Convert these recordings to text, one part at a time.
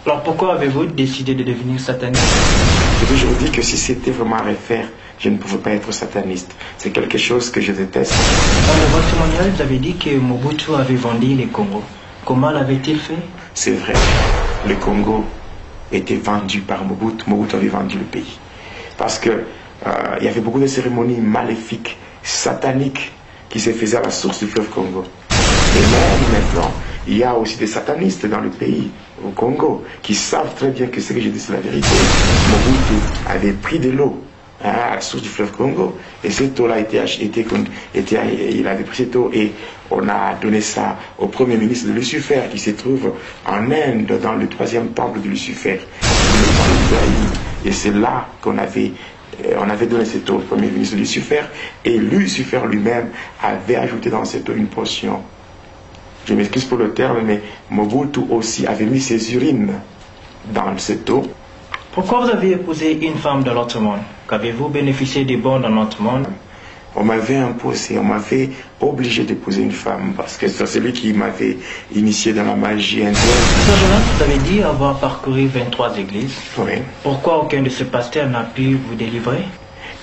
Alors pourquoi avez-vous décidé de devenir sataniste? J'ai toujours dit que si c'était vraiment à refaire, je ne pouvais pas être sataniste. C'est quelque chose que je déteste. Dans votre témoignage, vous avez dit que Mobutu avait vendu les Congos. Comment l'avait-il fait? C'est vrai. Le Congo était vendu par Mobutu. Mobutu avait vendu le pays. Parce que il y avait beaucoup de cérémonies maléfiques, sataniques, qui se faisaient à la source du fleuve Congo. Et même maintenant, il y a aussi des satanistes dans le pays, au Congo, qui savent très bien que ce que je dis c'est la vérité. Mobutu avait pris de l'eau à la source du fleuve Congo, et cette eau-là il avait pris cette eau et on a donné ça au premier ministre de Lucifer, qui se trouve en Inde, dans le 3e temple de Lucifer. Et c'est là qu'on avait donné cette eau au premier ministre de Lucifer, et Lucifer lui-même avait ajouté dans cette eau une potion. Je m'excuse pour le terme, mais Mobutu aussi avait mis ses urines dans cette eau. Pourquoi vous avez épousé une femme de l'autre monde? Qu'avez-vous bénéficié des bons dans notre monde? On m'avait imposé, on m'avait obligé d'épouser une femme, parce que c'est celui qui m'avait initié dans la magie indienne. Pasteur Jonas, vous avez dit avoir parcouru 23 églises. Oui. Pourquoi aucun de ces pasteurs n'a pu vous délivrer?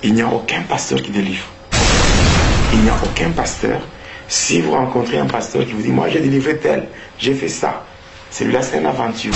Il n'y a aucun pasteur qui délivre. Il n'y a aucun pasteur. Si vous rencontrez un pasteur qui vous dit, moi j'ai délivré tel, j'ai fait ça, celui-là c'est une aventure.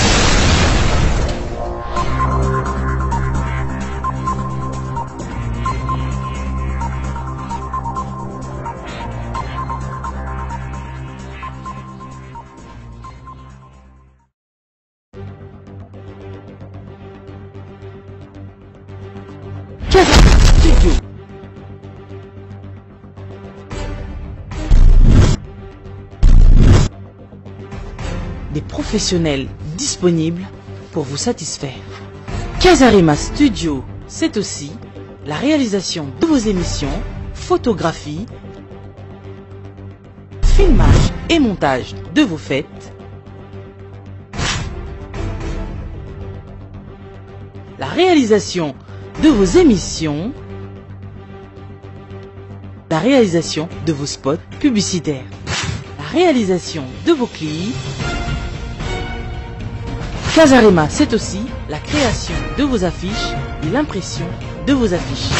Des professionnels disponibles pour vous satisfaire. Casarema Studio, c'est aussi la réalisation de vos émissions, photographie, filmage et montage de vos fêtes, la réalisation de vos émissions, la réalisation de vos spots publicitaires, la réalisation de vos clips. Casarema, c'est aussi la création de vos affiches et l'impression de vos affiches.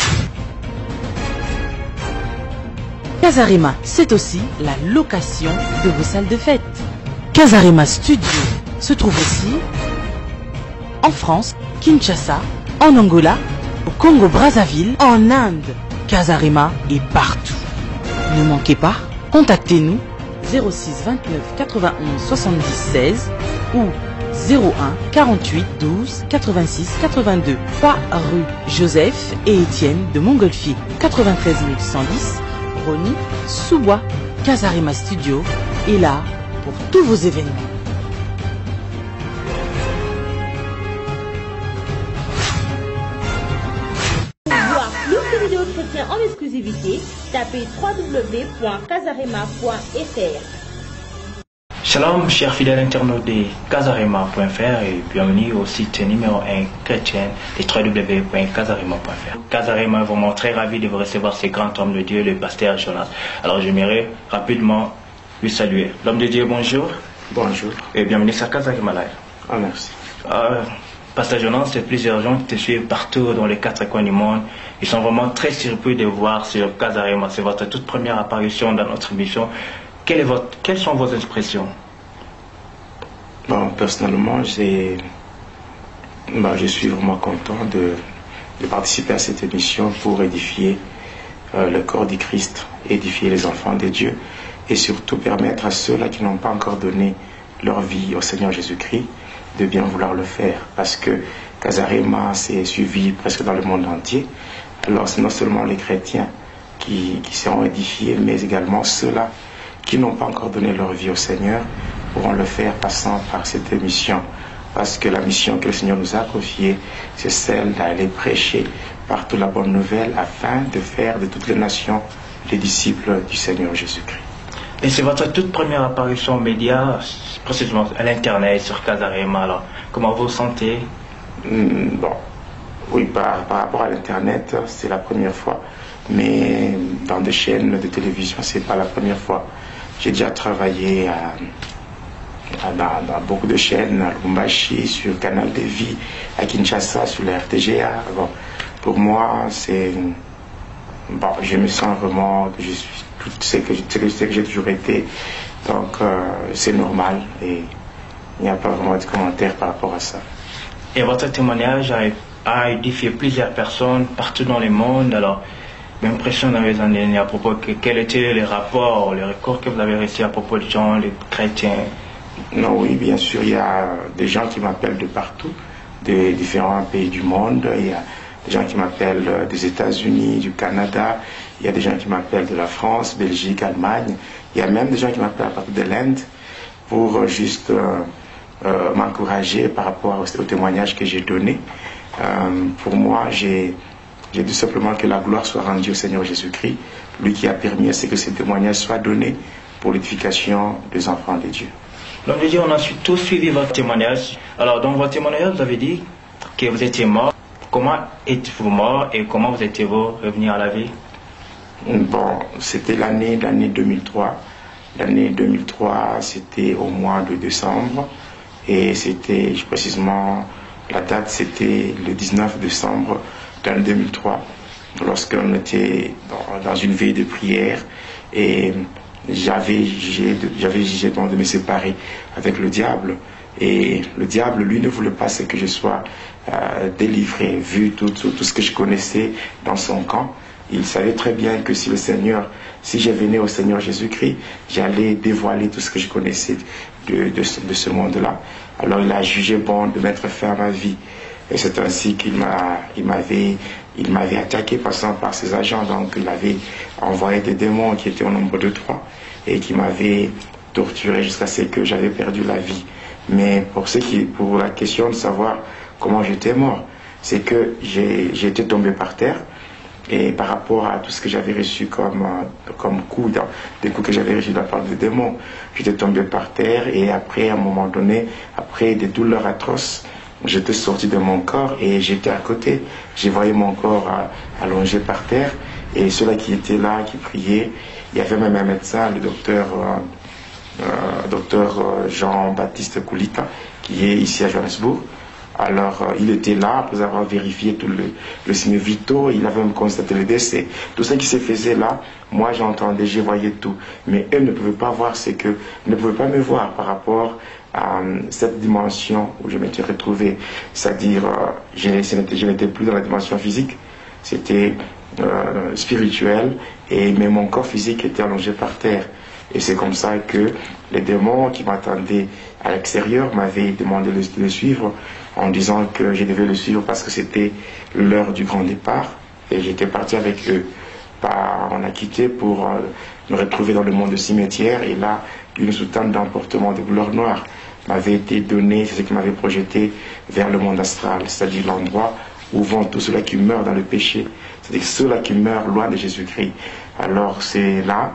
Casarema, c'est aussi la location de vos salles de fête. Casarema Studio se trouve aussi en France, Kinshasa, en Angola, au Congo-Brazzaville, en Inde. Casarema est partout. Ne manquez pas, contactez-nous 06 29 91 70 16 ou 01 48 12 86 82. Pas rue Joseph et Étienne de Montgolfier, 93 110, Rony, Sous-Bois. Casarema Studio est là pour tous vos événements. Pour voir plus de vidéos chrétiennes en exclusivité, tapez www.casarema.fr. Shalom, chers fidèles internautes de Casarema.fr et bienvenue au site numéro 1 chrétien de www.casarema.fr. Casarema est vraiment très ravi de vous recevoir ce grand homme de Dieu, le pasteur Jonas. Alors j'aimerais rapidement lui saluer. L'homme de Dieu, bonjour. Bonjour. Et bienvenue sur Casarema Live. Ah, merci. Pasteur Jonas, c'est plusieurs gens qui te suivent partout dans les 4 coins du monde. Ils sont vraiment très surpris de voir sur Casarema. C'est votre toute première apparition dans notre émission. Quelles sont vos expressions? Bon, personnellement, je suis vraiment content de participer à cette émission pour édifier le corps du Christ, édifier les enfants de Dieu et surtout permettre à ceux-là qui n'ont pas encore donné leur vie au Seigneur Jésus-Christ de bien vouloir le faire. Parce que Casarema s'est suivi presque dans le monde entier. Alors c'est non seulement les chrétiens qui seront édifiés, mais également ceux-là qui n'ont pas encore donné leur vie au Seigneur pourront le faire passant par cette émission. Parce que la mission que le Seigneur nous a confiée, c'est celle d'aller prêcher partout la bonne nouvelle afin de faire de toutes les nations les disciples du Seigneur Jésus-Christ. Et c'est votre toute première apparition aux médias, précisément à l'internet, sur Casarema. Alors, comment vous vous sentez? Bon, oui, par rapport à l'internet, c'est la première fois. Mais dans des chaînes de télévision, c'est pas la première fois. J'ai déjà travaillé dans beaucoup de chaînes, à Lubumbashi, sur Canal de Vie, à Kinshasa, sur la RTGA. Bon, pour moi, c'est... Bon, je me sens vraiment que je suis tout ce que j'ai toujours été. Donc, c'est normal et il n'y a pas vraiment de commentaires par rapport à ça. Et votre témoignage a édifié plusieurs personnes partout dans le monde. Alors, l'impression dans les années à propos de quels étaient les recours que vous avez reçus à propos de gens, les chrétiens? Non, oui, bien sûr, il y a des gens qui m'appellent de partout, des différents pays du monde. Il y a des gens qui m'appellent des États-Unis, du Canada. Il y a des gens qui m'appellent de la France, Belgique, Allemagne. Il y a même des gens qui m'appellent à partir de l'Inde pour juste m'encourager par rapport au témoignage que j'ai donné. Pour moi, j'ai dit simplement que la gloire soit rendue au Seigneur Jésus-Christ, lui qui a permis à ce que ces témoignages soient donnés pour l'édification des enfants de Dieu. Donc, on a tous suivi votre témoignage. Alors, dans votre témoignage, vous avez dit que vous étiez mort. Comment êtes-vous mort et comment vous étiez-vous revenu à la vie? Bon, c'était l'année 2003. L'année 2003, c'était au mois de décembre. Et c'était précisément, la date, c'était le 19 décembre 2003, lorsqu'on était dans une veille de prière. Et j'avais jugé de me séparer avec le diable. Et le diable, lui, ne voulait pas que je sois délivré, vu tout ce que je connaissais dans son camp. Il savait très bien que si je venais au Seigneur Jésus-Christ, j'allais dévoiler tout ce que je connaissais de ce monde-là. Alors il a jugé bon de mettre fin à ma vie. Et c'est ainsi qu'il m'avait attaqué passant par ses agents. Donc il avait envoyé des démons qui étaient au nombre de 3 et qui m'avaient torturé jusqu'à ce que j'avais perdu la vie. Mais pour la question de savoir comment j'étais mort, c'est que j'étais tombé par terre. Et par rapport à tout ce que j'avais reçu comme coup, des coups que j'avais reçus de la part des démons, j'étais tombé par terre et après, à un moment donné, après des douleurs atroces, j'étais sorti de mon corps et j'étais à côté. J'ai voyé mon corps allongé par terre et ceux-là qui étaient là, qui priaient, il y avait même un médecin, le docteur Jean-Baptiste Koulita, qui est ici à Johannesburg. Alors, il était là, après avoir vérifié tout le signe vitaux, il avait même constaté le décès. Tout ce qui se faisait là, moi j'entendais, je voyais tout. Mais eux ne pouvaient pas voir ne pouvaient pas me voir par rapport à cette dimension où je m'étais retrouvé. C'est-à-dire, je n'étais plus dans la dimension physique, c'était spirituel, mais mon corps physique était allongé par terre. Et c'est comme ça que les démons qui m'attendaient à l'extérieur m'avaient demandé de le suivre en disant que je devais le suivre parce que c'était l'heure du grand départ. Et j'étais parti avec eux. On a quitté pour me retrouver dans le monde de cimetière. Et là, une soutane d'emportement de couleur noire m'avait été donnée, c'est ce qui m'avait projeté vers le monde astral, c'est-à-dire l'endroit où vont tous ceux-là qui meurent dans le péché, c'est-à-dire ceux-là qui meurent loin de Jésus-Christ. Alors c'est là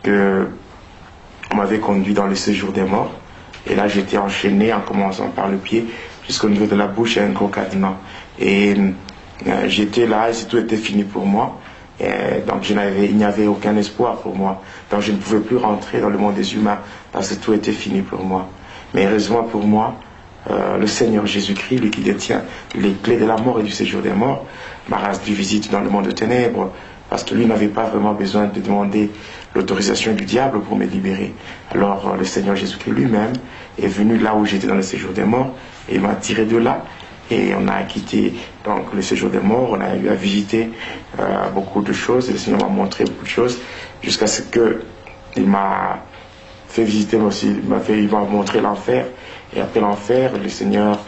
que on m'avait conduit dans le séjour des morts. Et là, j'étais enchaîné en commençant par le pied jusqu'au niveau de la bouche, un gros cadenas. Et j'étais là, et tout était fini pour moi. Et donc il n'y avait aucun espoir pour moi. Donc je ne pouvais plus rentrer dans le monde des humains parce que tout était fini pour moi. Mais heureusement pour moi, le Seigneur Jésus-Christ, lui qui détient les clés de la mort et du séjour des morts, m'a rendu visite dans le monde de ténèbres parce que lui n'avait pas vraiment besoin de demander l'autorisation du diable pour me libérer. Alors le Seigneur Jésus-Christ lui-même est venu là où j'étais dans le séjour des morts et il m'a tiré de là. Et on a quitté donc le séjour des morts, on a eu à visiter beaucoup de choses, et le Seigneur m'a montré beaucoup de choses, jusqu'à ce qu'il m'a fait visiter aussi, il m'a montré l'enfer, et après l'enfer, le Seigneur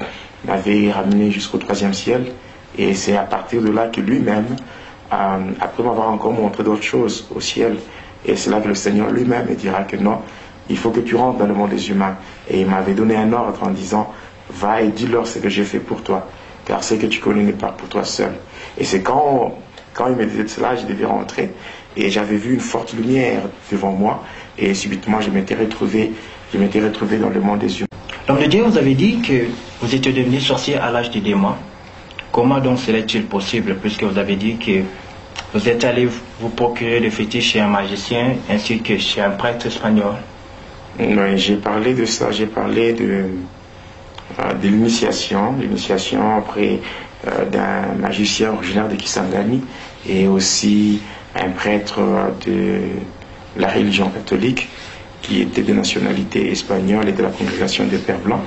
m'avait ramené jusqu'au 3e ciel, et c'est à partir de là que lui-même, après m'avoir encore montré d'autres choses au ciel, et c'est là que le Seigneur lui-même me dira que non, il faut que tu rentres dans le monde des humains. Et il m'avait donné un ordre en disant, va et dis-leur ce que j'ai fait pour toi, car ce que tu connais n'est pas pour toi seul. Et c'est quand il me disait cela, je devais rentrer, et j'avais vu une forte lumière devant moi, et subitement je m'étais retrouvé dans le monde des humains. Donc le Dieu vous avait dit que vous étiez devenu sorcier à l'âge des démons. Comment donc serait-il possible, puisque vous avez dit que vous êtes allé vous procurer des fétiches chez un magicien ainsi que chez un prêtre espagnol? Oui, j'ai parlé de ça, j'ai parlé de l'initiation auprès d'un magicien originaire de Kisangani et aussi un prêtre de la religion catholique qui était de nationalité espagnole et de la congrégation des Pères Blancs.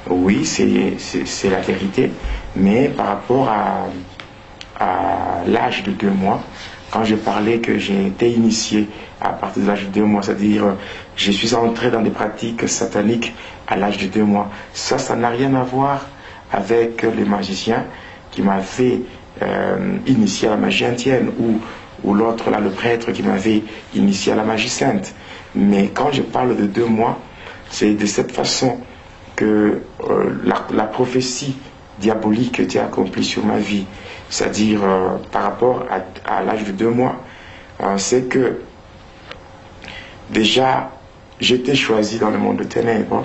Oui, c'est la vérité, mais par rapport à l'âge de 2 mois, quand je parlais que j'ai été initié à partir de l'âge de 2 mois, c'est-à-dire je suis entré dans des pratiques sataniques à l'âge de 2 mois, ça n'a rien à voir avec les magiciens qui m'avaient initié à la magie indienne ou l'autre là, le prêtre qui m'avait initié à la magie sainte. Mais quand je parle de 2 mois, c'est de cette façon que la prophétie diabolique était accomplie sur ma vie, c'est-à-dire par rapport à l'âge de 2 mois, c'est que déjà j'étais choisi dans le monde de ténèbres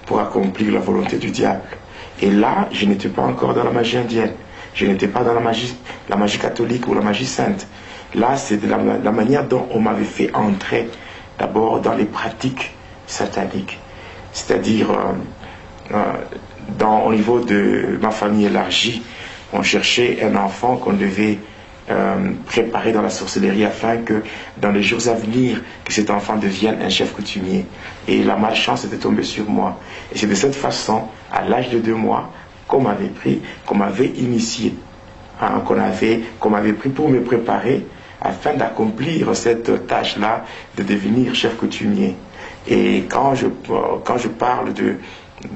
pour accomplir la volonté du diable. Et là, je n'étais pas encore dans la magie indienne, je n'étais pas dans la magie catholique ou la magie sainte. Là, c'est de la manière dont on m'avait fait entrer d'abord dans les pratiques sataniques, c'est-à-dire au niveau de ma famille élargie, on cherchait un enfant qu'on devait préparer dans la sorcellerie afin que dans les jours à venir, que cet enfant devienne un chef coutumier. Et la malchance était tombée sur moi. Et c'est de cette façon, à l'âge de 2 mois, qu'on m'avait pris, qu'on m'avait initié, qu'on m'avait pris pour me préparer afin d'accomplir cette tâche-là de devenir chef coutumier. Et quand je parle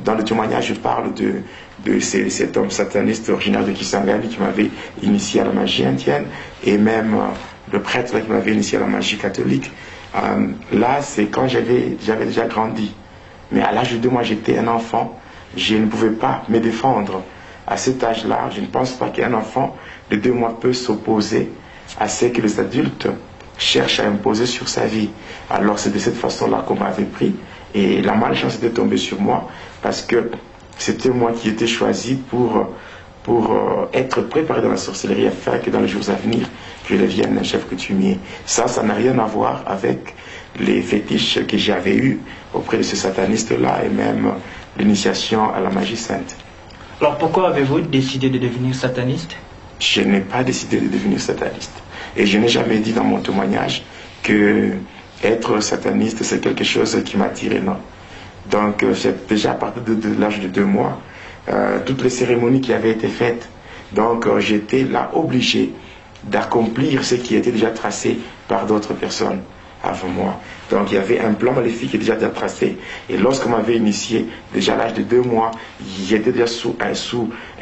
dans le témoignage, je parle de cet homme sataniste originaire de Kisangani qui m'avait initié à la magie indienne et même le prêtre là, qui m'avait initié à la magie catholique. Là, c'est quand j'avais déjà grandi. Mais à l'âge de 2 mois, j'étais un enfant. Je ne pouvais pas me défendre. À cet âge-là, je ne pense pas qu'un enfant de 2 mois peut s'opposer à ce que les adultes cherchent à imposer sur sa vie. Alors c'est de cette façon-là qu'on m'avait pris et la malchance était tombée sur moi parce que c'était moi qui étais choisi pour être préparé dans la sorcellerie afin que dans les jours à venir, je devienne un chef coutumier. Ça n'a rien à voir avec les fétiches que j'avais eus auprès de ce sataniste-là et même l'initiation à la magie sainte. Alors pourquoi avez-vous décidé de devenir sataniste? Je n'ai pas décidé de devenir sataniste. Et je n'ai jamais dit dans mon témoignage que être sataniste, c'est quelque chose qui m'attirait, non. Donc, déjà à partir de l'âge de 2 mois, toutes les cérémonies qui avaient été faites, donc j'étais là obligé d'accomplir ce qui était déjà tracé par d'autres personnes avant moi. Donc, il y avait un plan maléfique qui était déjà tracé. Et lorsqu'on m'avait initié, déjà à l'âge de 2 mois, j'étais déjà sous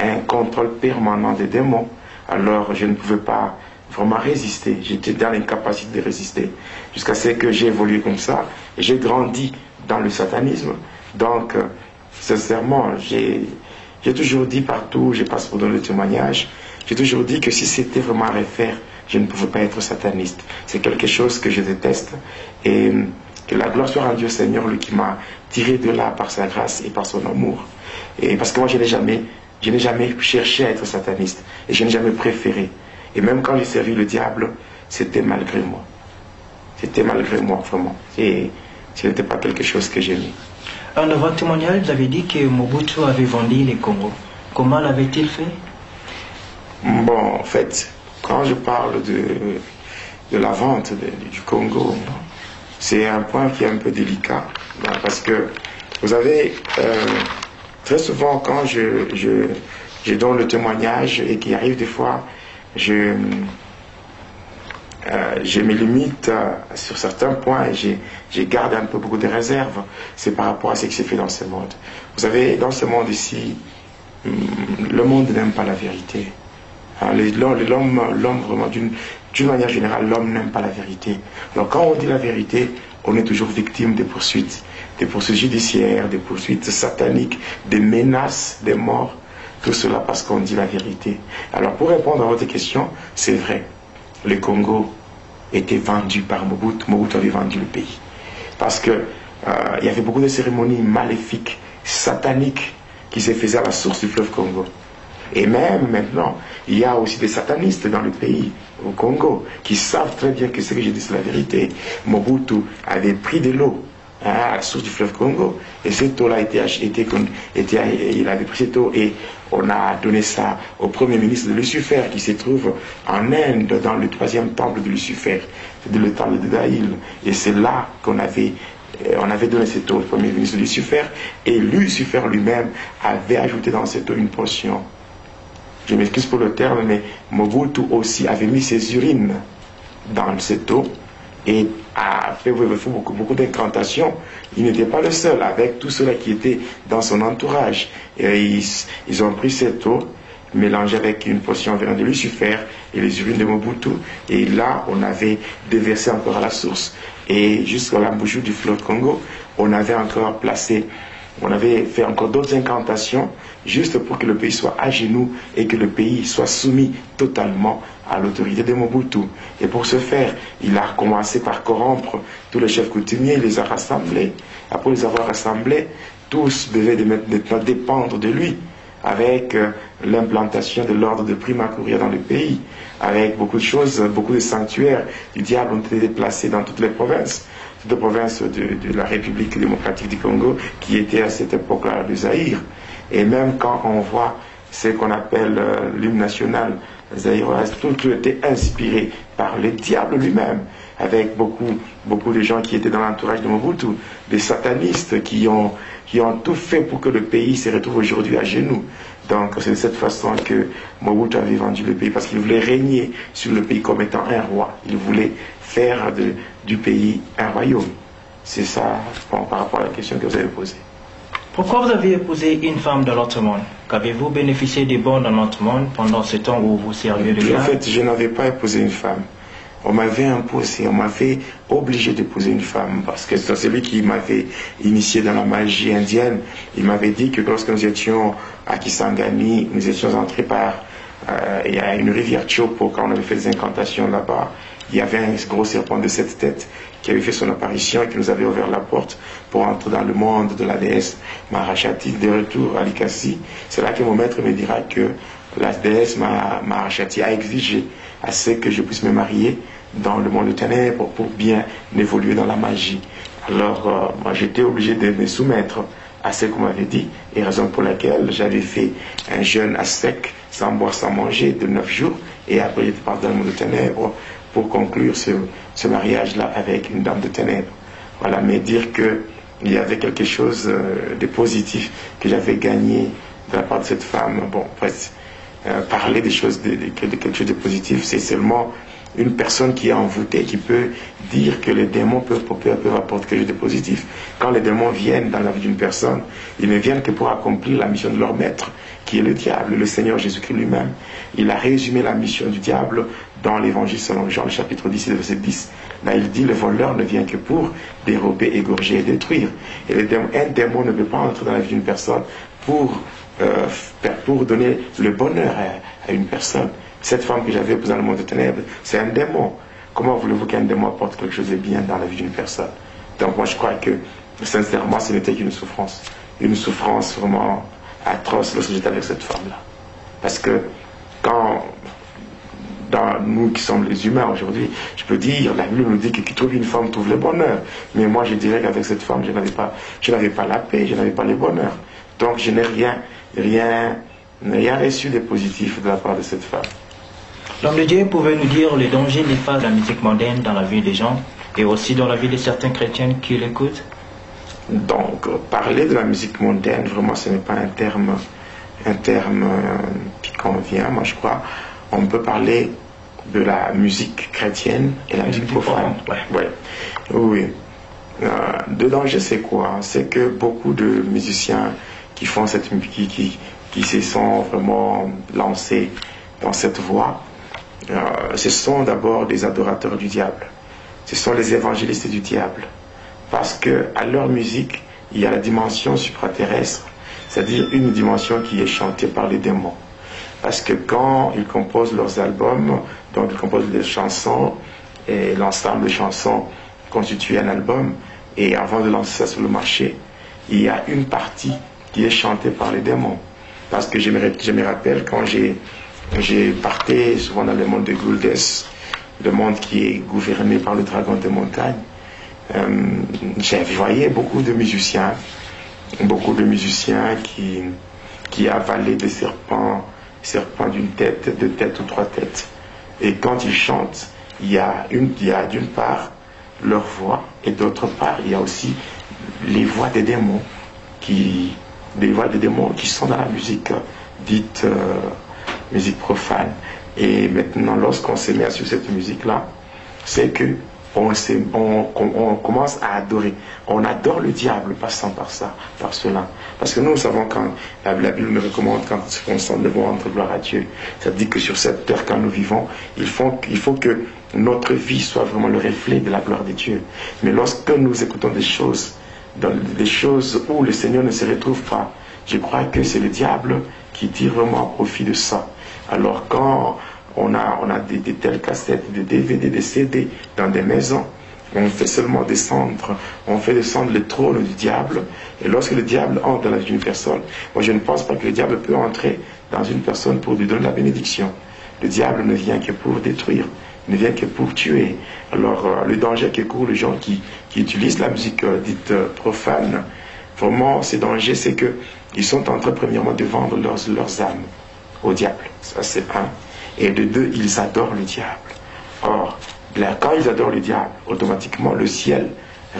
un contrôle permanent des démons. Alors, je ne pouvais pas vraiment résister. J'étais dans l'incapacité de résister. Jusqu'à ce que j'ai évolué comme ça. Et j'ai grandi dans le satanisme. Donc, sincèrement, j'ai toujours dit partout, je passe pour donner le témoignage, j'ai toujours dit que si c'était vraiment à refaire, je ne pouvais pas être sataniste. C'est quelque chose que je déteste. Et que la gloire soit rendue au Seigneur, lui qui m'a tiré de là par sa grâce et par son amour. Et parce que moi, je n'ai jamais cherché à être sataniste. Et je n'ai jamais préféré. Et même quand j'ai servi le diable, c'était malgré moi. C'était malgré moi, vraiment. Et ce n'était pas quelque chose que j'aimais. Dans votre témoignage, vous avez dit que Mobutu avait vendu les Congos. Comment l'avait-il fait? Bon, en fait, quand je parle de la vente du Congo, c'est un point qui est un peu délicat. Parce que, vous savez, très souvent, quand je donne le témoignage et qu'il arrive des fois, je me limite sur certains points et je garde un peu beaucoup de réserves. C'est par rapport à ce qui s'est fait dans ce monde. Vous savez, dans ce monde ici, le monde n'aime pas la vérité. L'homme vraiment, d'une manière générale, l'homme n'aime pas la vérité. Alors quand on dit la vérité, on est toujours victime des poursuites judiciaires, des poursuites sataniques, des menaces, des morts. Tout cela parce qu'on dit la vérité. Alors pour répondre à votre question, c'est vrai. Le Congo était vendu par Mobutu. Mobutu avait vendu le pays. Parce que il y avait beaucoup de cérémonies maléfiques, sataniques, qui se faisaient à la source du fleuve Congo. Et même maintenant, il y a aussi des satanistes dans le pays, au Congo, qui savent très bien que ce que je dis c'est la vérité. Mobutu avait pris de l'eau à la source du fleuve Congo. Et cette eau-là il avait pris cette eau et on a donné ça au premier ministre de Lucifer qui se trouve en Inde dans le 3e temple de Lucifer, le temple de Daïl. Et c'est là qu'on avait donné cette eau au premier ministre de Lucifer et Lucifer lui-même avait ajouté dans cette eau une portion. Je m'excuse pour le terme, mais Mobutu aussi avait mis ses urines dans cette eau et a fait beaucoup d'incantations. Il n'était pas le seul, avec tous ceux-là qui étaient dans son entourage. Et ils ont pris cette eau, mélangée avec une portion venant de Lucifer et les urines de Mobutu. Et là, on avait déversé encore à la source. Et jusqu'à l'embouchure du fleuve Congo, on avait fait encore d'autres incantations, juste pour que le pays soit à genoux et que le pays soit soumis totalement à l'autorité de Mobutu. Et pour ce faire, il a commencé par corrompre tous les chefs coutumiers, il les a rassemblés. Après les avoir rassemblés, tous devaient maintenant dépendre de lui, avec l'implantation de l'ordre de Prima Curia dans le pays, avec beaucoup de choses, beaucoup de sanctuaires du diable ont été déplacés dans toutes les provinces de la République démocratique du Congo, qui était à cette époque-là le Zaïre. Et même quand on voit ce qu'on appelle l'hymne national zaïrois, tout était inspiré par le diable lui-même, avec beaucoup de gens qui étaient dans l'entourage de Mobutu, des satanistes qui ont tout fait pour que le pays se retrouve aujourd'hui à genoux. Donc c'est de cette façon que Mobutu avait vendu le pays, parce qu'il voulait régner sur le pays comme étant un roi. Il voulait faire du pays un royaume. C'est ça, bon, par rapport à la question que vous avez posée. Pourquoi vous avez épousé une femme dans l'autre monde? Qu'avez-vous bénéficié des bons dans l'autre monde pendant ce temps où vous serviez de garde? En fait, je n'avais pas épousé une femme. On m'avait imposé, on m'avait obligé d'épouser une femme, parce que c'est celui qui m'avait initié dans la magie indienne. Il m'avait dit que lorsque nous étions à Kisangani, nous étions entrés par il y a une rivière Chopo, quand on avait fait des incantations là-bas, il y avait un gros serpent de 7 têtes qui avait fait son apparition et qui nous avait ouvert la porte pour entrer dans le monde de la déesse Maharashati, de retour à Likasi. C'est là que mon maître me dira que la déesse Maharashati a exigé à ce que je puisse me marier dans le monde de ténèbres pour bien évoluer dans la magie. Alors, moi, j'étais obligé de me soumettre à ce qu'on m'avait dit, et raison pour laquelle j'avais fait un jeûne à sec, sans boire, sans manger, de 9 jours, et après j'étais parti dans le monde de ténèbres pour conclure ce mariage-là avec une dame de ténèbres. Voilà, mais dire qu'il y avait quelque chose de positif que j'avais gagné de la part de cette femme, bon, presque, parler des choses, de quelque chose de positif, c'est seulement une personne qui est envoûtée, qui peut dire que les démons peuvent apporter quelque chose de positif. Quand les démons viennent dans la vie d'une personne, ils ne viennent que pour accomplir la mission de leur maître, qui est le diable, le Seigneur Jésus-Christ lui-même. Il a résumé la mission du diable dans l'évangile selon Jean, le chapitre 10 et le verset 10. Là, il dit, le voleur ne vient que pour dérober, égorger et détruire. Et un démon ne peut pas entrer dans la vie d'une personne pour donner le bonheur à une personne. Cette femme que j'avais épousée dans le monde des ténèbres, c'est un démon. Comment voulez-vous qu'un démon apporte quelque chose de bien dans la vie d'une personne? Donc moi je crois que, sincèrement, ce n'était qu'une souffrance. Une souffrance vraiment atroce lorsque j'étais avec cette femme-là. Parce que quand, dans nous qui sommes les humains aujourd'hui, je peux dire, la Bible nous dit que qui trouve une femme trouve le bonheur. Mais moi je dirais qu'avec cette femme, je n'avais pas la paix, je n'avais pas le bonheur. Donc je n'ai rien reçu de positif de la part de cette femme. L'homme de Dieu pouvait nous dire les dangers néfastes de la musique mondaine dans la vie des gens et aussi dans la vie de certains chrétiens qui l'écoutent? Donc, parler de la musique mondaine, vraiment, ce n'est pas un terme qui convient, moi je crois. On peut parler de la musique chrétienne et la musique profane. Ouais. Oui. Le danger, c'est quoi? C'est que beaucoup de musiciens qui font cette musique, qui se sont vraiment lancés dans cette voie, ce sont d'abord des adorateurs du diable. Ce sont les évangélistes du diable. Parce que à leur musique, il y a la dimension supraterrestre, c'est-à-dire une dimension qui est chantée par les démons. Parce que quand ils composent leurs albums, donc ils composent des chansons, et l'ensemble de chansons constitue un album, et avant de lancer ça sur le marché, il y a une partie qui est chantée par les démons. Parce que je me rappelle quand j'ai parté souvent dans le monde de Gouldes, le monde qui est gouverné par le dragon des montagnes, J'ai voyé beaucoup de musiciens qui avalaient des serpents d'une tête, 2 têtes ou 3 têtes. Et quand ils chantent, il y a d'une part leur voix, et d'autre part, il y a aussi les voix des démons qui sont dans la musique dite musique profane. Et maintenant, lorsqu'on se met sur cette musique-là, c'est que on commence à adorer. On adore le diable passant par ça, par cela. Parce que nous savons quand la Bible nous recommande, quand on s'en devant rendre gloire à Dieu, ça dit que sur cette terre, quand nous vivons, il faut que notre vie soit vraiment le reflet de la gloire de Dieu. Mais lorsque nous écoutons des choses où le Seigneur ne se retrouve pas, je crois que c'est le diable qui tire vraiment profit de ça. Alors quand on a des telles cassettes, des DVD, des CD dans des maisons, on fait descendre le trône du diable. Et lorsque le diable entre dans la vie d'une personne, moi je ne pense pas que le diable peut entrer dans une personne pour lui donner la bénédiction. Le diable ne vient que pour détruire, ne vient que pour tuer. Alors le danger que courent les gens qui utilisent la musique dite profane, vraiment ce danger, c'est qu'ils sont en train premièrement de vendre leurs âmes au diable. Ça c'est un. Et de 2, ils adorent le diable. Or, quand ils adorent le diable, automatiquement le ciel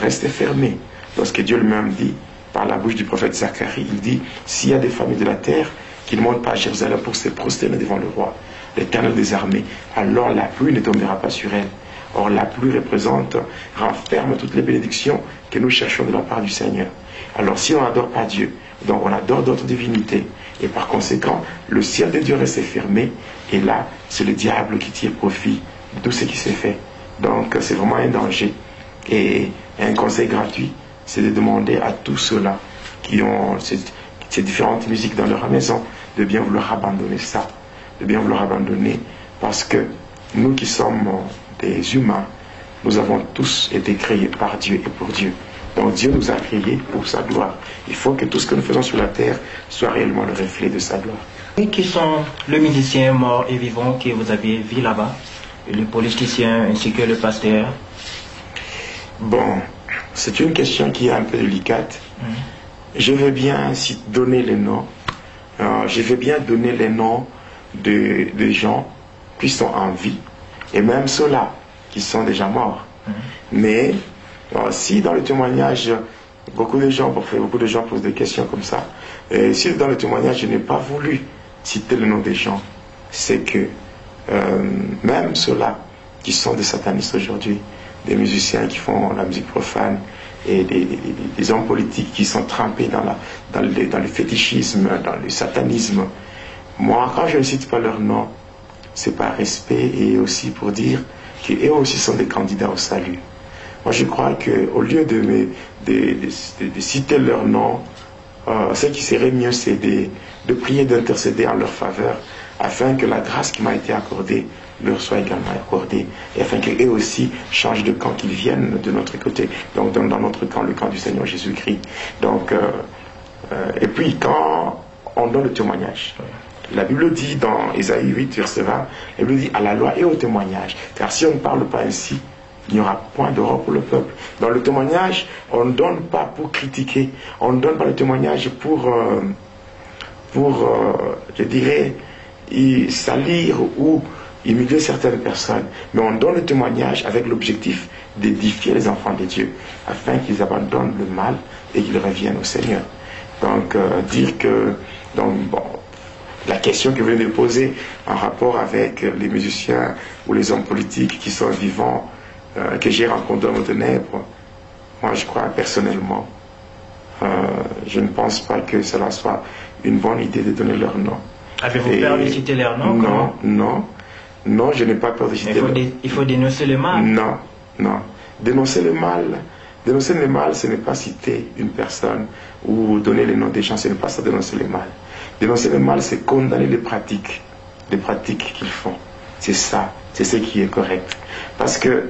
reste fermé. Lorsque Dieu lui-même dit, par la bouche du prophète Zacharie, il dit, s'il y a des familles de la terre qui ne montent pas à Jérusalem pour se prosterner devant le roi, l'Éternel des armées, alors la pluie ne tombera pas sur elle. Or, la pluie renferme toutes les bénédictions que nous cherchons de la part du Seigneur. Alors, si on n'adore pas Dieu, donc on adore d'autres divinités, et par conséquent, le ciel de Dieu reste fermé, et là, c'est le diable qui tire profit de tout ce qui s'est fait. Donc, c'est vraiment un danger. Et un conseil gratuit, c'est de demander à tous ceux-là qui ont ces différentes musiques dans leur maison, de bien vouloir abandonner ça, de bien vouloir abandonner, parce que nous qui sommes des humains, nous avons tous été créés par Dieu et pour Dieu. Donc Dieu nous a créés pour sa gloire. Il faut que tout ce que nous faisons sur la terre soit réellement le reflet de sa gloire. Et qui sont le musicien mort et vivant que vous avez vu là-bas, le politicien ainsi que le pasteur? Bon, c'est une question qui est un peu délicate. Je veux bien donner les noms. Je veux bien donner les noms de gens qui sont en vie, et même ceux-là qui sont déjà morts. Mais si dans le témoignage, beaucoup de gens posent des questions comme ça, et si dans le témoignage je n'ai pas voulu citer le nom des gens, c'est que même ceux-là qui sont des satanistes aujourd'hui, des musiciens qui font la musique profane, et des hommes politiques qui sont trempés dans le fétichisme, dans le satanisme, moi quand je ne cite pas leur nom, c'est par respect et aussi pour dire qu'eux aussi sont des candidats au salut. Moi, je crois qu'au lieu de citer leur nom, ce qui serait mieux, c'est de prier, d'intercéder en leur faveur, afin que la grâce qui m'a été accordée leur soit également accordée, et afin qu'eux aussi changent de camp, qu'ils viennent de notre côté, donc dans notre camp, le camp du Seigneur Jésus-Christ. Donc, et puis, quand on donne le témoignage, la Bible dit dans Ésaïe 8, verset 20, la Bible dit à la loi et au témoignage, car si on ne parle pas ainsi, il n'y aura point d'Europe pour le peuple. Dans le témoignage, on ne donne pas pour critiquer, on ne donne pas le témoignage pour je dirais, salir ou humilier certaines personnes, mais on donne le témoignage avec l'objectif d'édifier les enfants de Dieu, afin qu'ils abandonnent le mal et qu'ils reviennent au Seigneur. Donc, la question que vous venez de poser en rapport avec les musiciens ou les hommes politiques qui sont vivants, que j'ai rencontrés dans Ténèbres, moi je crois personnellement, je ne pense pas que cela soit une bonne idée de donner leur nom. Avez-vous peur de citer leur nom? Non, je n'ai pas peur de citer leur nom. Il faut dénoncer le mal. Non. Dénoncer le mal, ce n'est pas citer une personne ou donner les noms des gens, ce n'est pas ça dénoncer le mal. Dénoncer le mal, c'est condamner les pratiques qu'ils font. C'est ça, c'est ce qui est correct. Parce que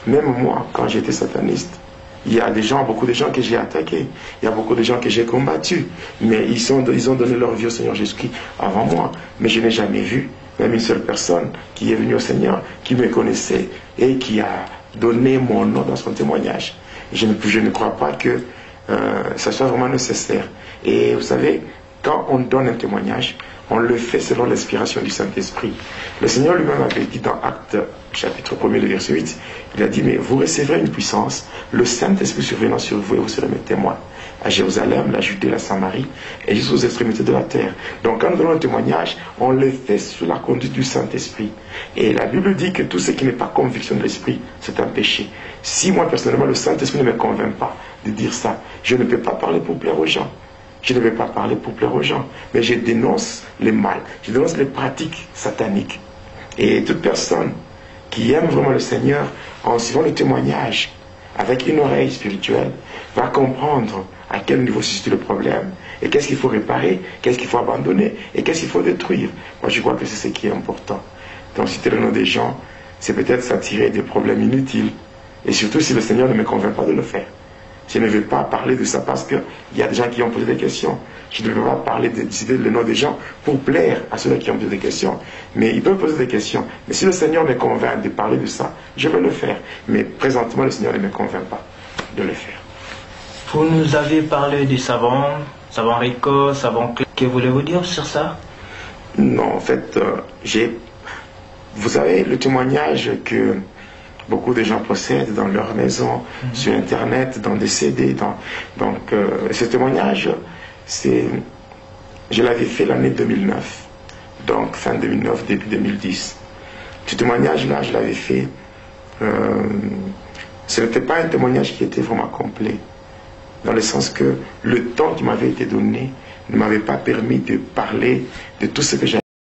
même moi, quand j'étais sataniste, il y a beaucoup de gens que j'ai attaqués, il y a beaucoup de gens que j'ai combattus, mais ils ont donné leur vie au Seigneur Jésus-Christ avant moi. Mais je n'ai jamais vu même une seule personne qui est venue au Seigneur, qui me connaissait et qui a donné mon nom dans son témoignage. Je ne crois pas que ça soit vraiment nécessaire. Et vous savez, quand on donne un témoignage, on le fait selon l'inspiration du Saint-Esprit. Le Seigneur lui-même avait dit dans Actes chapitre 1er, le verset 8, il a dit, mais vous recevrez une puissance, le Saint-Esprit survenant sur vous et vous serez mes témoins. À Jérusalem, la Judée, la Samarie, et jusqu'aux extrémités de la terre. Donc quand nous donnons un témoignage, on le fait sous la conduite du Saint-Esprit. Et la Bible dit que tout ce qui n'est pas conviction de l'Esprit, c'est un péché. Si moi, personnellement, le Saint-Esprit ne me convainc pas de dire ça, je ne peux pas parler pour plaire aux gens. Je ne vais pas parler pour plaire aux gens, mais je dénonce le mal, je dénonce les pratiques sataniques. Et toute personne qui aime vraiment le Seigneur, en suivant le témoignage, avec une oreille spirituelle, va comprendre à quel niveau se situe le problème, et qu'est-ce qu'il faut réparer, qu'est-ce qu'il faut abandonner, et qu'est-ce qu'il faut détruire. Moi, je crois que c'est ce qui est important. Donc, citer le nom des gens, c'est peut-être s'attirer des problèmes inutiles, et surtout si le Seigneur ne me convainc pas de le faire. Je ne vais pas parler de ça parce qu'il y a des gens qui ont posé des questions. Je ne vais pas parler de citer le nom des gens pour plaire à ceux qui ont posé des questions. Mais ils peuvent poser des questions. Mais si le Seigneur me convainc de parler de ça, je vais le faire. Mais présentement, le Seigneur ne me convainc pas de le faire. Vous nous avez parlé du savon Rico, savon Clé. Que voulez-vous dire sur ça? Non, en fait, vous savez, le témoignage que beaucoup de gens possèdent dans leur maison, sur Internet, dans des CD. Donc, ce témoignage, je l'avais fait l'année 2009. Donc, fin 2009, début 2010. Ce témoignage-là, je l'avais fait. Ce n'était pas un témoignage qui était vraiment complet. Dans le sens que le temps qui m'avait été donné ne m'avait pas permis de parler de tout ce que j'avais